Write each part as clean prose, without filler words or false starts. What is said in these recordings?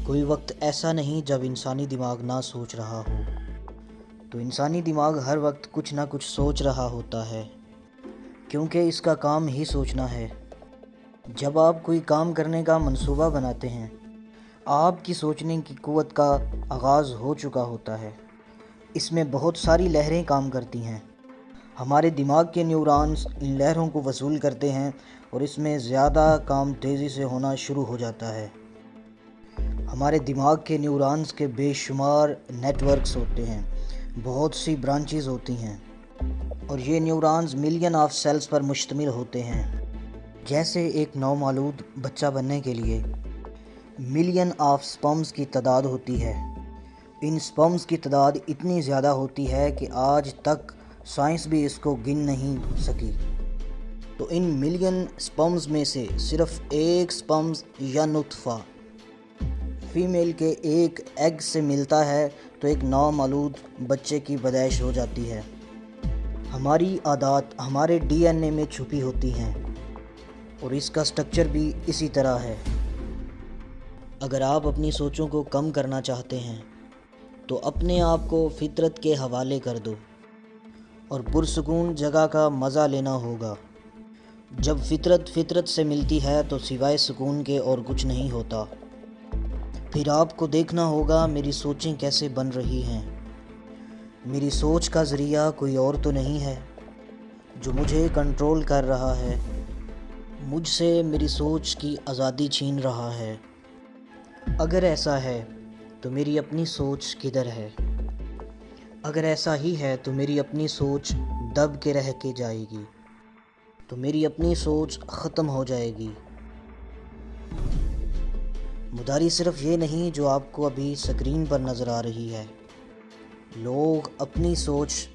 کوئی وقت ایسا نہیں جب انسانی دماغ نہ سوچ رہا ہو، تو انسانی دماغ ہر وقت کچھ نہ کچھ سوچ رہا ہوتا ہے، کیونکہ اس کا کام ہی سوچنا ہے۔ جب آپ کوئی کام کرنے کا منصوبہ بناتے ہیں، آپ کی سوچنے کی قوت کا آغاز ہو چکا ہوتا ہے۔ اس میں بہت ساری لہریں کام کرتی ہیں۔ ہمارے دماغ کے نیورونز ان لہروں کو وصول کرتے ہیں اور اس میں زیادہ کام تیزی سے ہونا شروع ہو جاتا ہے۔ ہمارے دماغ کے نیورونز کے بے شمار نیٹ ورکس ہوتے ہیں، بہت سی برانچز ہوتی ہیں، اور یہ نیورونز ملین آف سیلز پر مشتمل ہوتے ہیں۔ جیسے ایک نومولود بچہ بننے کے لیے ملین آف سپرمز کی تعداد ہوتی ہے۔ ان سپرمز کی تعداد اتنی زیادہ ہوتی ہے کہ آج تک سائنس بھی اس کو گن نہیں سکی۔ تو ان ملین سپرمز میں سے صرف ایک سپرمز یا نطفہ فیمیل کے ایک ایگ سے ملتا ہے تو ایک نومولود بچے کی پیدائش ہو جاتی ہے۔ ہماری عادات ہمارے ڈی این اے میں چھپی ہوتی ہیں اور اس کا سٹرکچر بھی اسی طرح ہے۔ اگر آپ اپنی سوچوں کو کم کرنا چاہتے ہیں تو اپنے آپ کو فطرت کے حوالے کر دو اور پرسکون جگہ کا مزہ لینا ہوگا۔ جب فطرت سے ملتی ہے تو سوائے سکون کے اور کچھ نہیں ہوتا۔ پھر آپ کو دیکھنا ہوگا میری سوچیں کیسے بن رہی ہیں۔ میری سوچ کا ذریعہ کوئی اور تو نہیں ہے جو مجھے کنٹرول کر رہا ہے، مجھ سے میری سوچ کی آزادی چھین رہا ہے۔ اگر ایسا ہے تو میری اپنی سوچ کدھر ہے؟ اگر ایسا ہی ہے تو میری اپنی سوچ دب کے رہ کے جائے گی، تو میری اپنی سوچ ختم ہو جائے گی۔ مداری صرف یہ نہیں جو آپ کو ابھی سکرین پر نظر آ رہی ہے۔ لوگ اپنی سوچ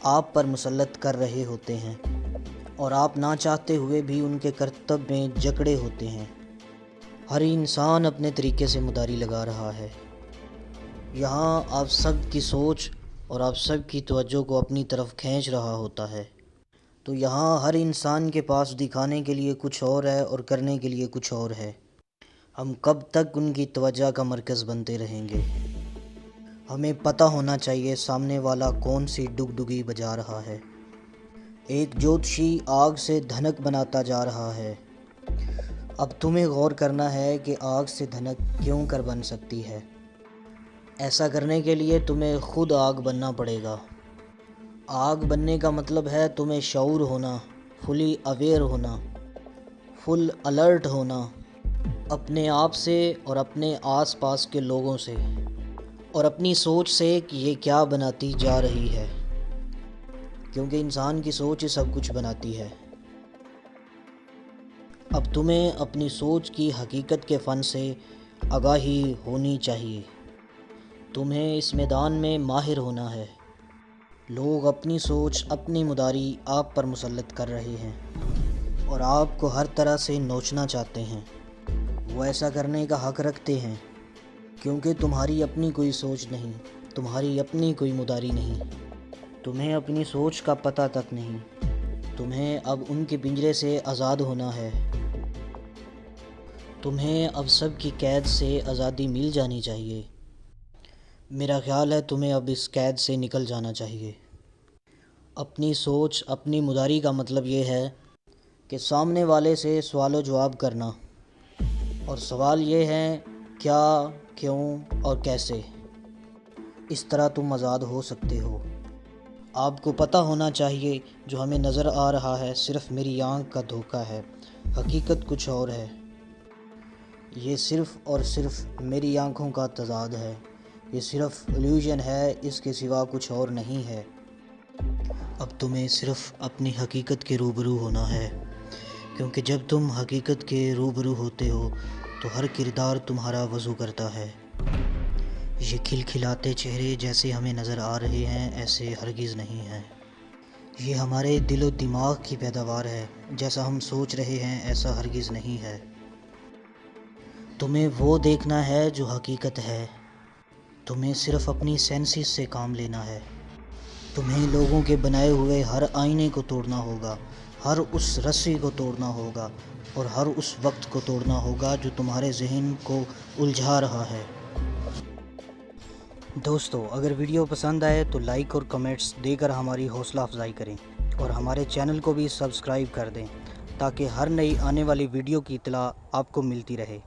آپ پر مسلط کر رہے ہوتے ہیں اور آپ نہ چاہتے ہوئے بھی ان کے کرتب میں جکڑے ہوتے ہیں۔ ہر انسان اپنے طریقے سے مداری لگا رہا ہے۔ یہاں آپ سب کی سوچ اور آپ سب کی توجہ کو اپنی طرف کھینچ رہا ہوتا ہے۔ تو یہاں ہر انسان کے پاس دکھانے کے لیے کچھ اور ہے اور کرنے کے لیے کچھ اور ہے۔ ہم کب تک ان کی توجہ کا مرکز بنتے رہیں گے؟ ہمیں پتہ ہونا چاہیے سامنے والا کون سی ڈگڈگی بجا رہا ہے۔ ایک جوتشی آگ سے دھنک بناتا جا رہا ہے۔ اب تمہیں غور کرنا ہے کہ آگ سے دھنک کیوں کر بن سکتی ہے۔ ایسا کرنے کے لیے تمہیں خود آگ بننا پڑے گا۔ آگ بننے کا مطلب ہے تمہیں شعور ہونا، فلی اویئر ہونا، فل الرٹ ہونا، اپنے آپ سے اور اپنے آس پاس کے لوگوں سے اور اپنی سوچ سے کہ یہ کیا بناتی جا رہی ہے، کیونکہ انسان کی سوچ ہی سب کچھ بناتی ہے۔ اب تمہیں اپنی سوچ کی حقیقت کے فن سے آگاہی ہونی چاہیے۔ تمہیں اس میدان میں ماہر ہونا ہے۔ لوگ اپنی سوچ، اپنی مداری آپ پر مسلط کر رہے ہیں اور آپ کو ہر طرح سے نوچنا چاہتے ہیں۔ وہ ایسا کرنے کا حق رکھتے ہیں کیونکہ تمہاری اپنی کوئی سوچ نہیں، تمہاری اپنی کوئی مداری نہیں، تمہیں اپنی سوچ کا پتہ تک نہیں۔ تمہیں اب ان کے پنجرے سے آزاد ہونا ہے۔ تمہیں اب سب کی قید سے آزادی مل جانی چاہیے۔ میرا خیال ہے تمہیں اب اس قید سے نکل جانا چاہیے۔ اپنی سوچ، اپنی مداری کا مطلب یہ ہے کہ سامنے والے سے سوال و جواب کرنا، اور سوال یہ ہے کیا، کیوں اور کیسے۔ اس طرح تم آزاد ہو سکتے ہو۔ آپ کو پتہ ہونا چاہیے جو ہمیں نظر آ رہا ہے صرف میری آنکھ کا دھوکہ ہے، حقیقت کچھ اور ہے۔ یہ صرف اور صرف میری آنکھوں کا تضاد ہے، یہ صرف ایلیوژن ہے، اس کے سوا کچھ اور نہیں ہے۔ اب تمہیں صرف اپنی حقیقت کے روبرو ہونا ہے، کیونکہ جب تم حقیقت کے روبرو ہوتے ہو تو ہر کردار تمہارا وضو کرتا ہے۔ یہ کھلکھلاتے چہرے جیسے ہمیں نظر آ رہے ہیں ایسے ہرگز نہیں ہیں۔ یہ ہمارے دل و دماغ کی پیداوار ہے، جیسا ہم سوچ رہے ہیں ایسا ہرگز نہیں ہے۔ تمہیں وہ دیکھنا ہے جو حقیقت ہے۔ تمہیں صرف اپنی سینسز سے کام لینا ہے۔ تمہیں لوگوں کے بنائے ہوئے ہر آئینے کو توڑنا ہوگا، ہر اس رسی کو توڑنا ہوگا اور ہر اس وقت کو توڑنا ہوگا جو تمہارے ذہن کو الجھا رہا ہے۔ دوستو، اگر ویڈیو پسند آئے تو لائک اور کمنٹس دے کر ہماری حوصلہ افزائی کریں اور ہمارے چینل کو بھی سبسکرائب کر دیں تاکہ ہر نئی آنے والی ویڈیو کی اطلاع آپ کو ملتی رہے۔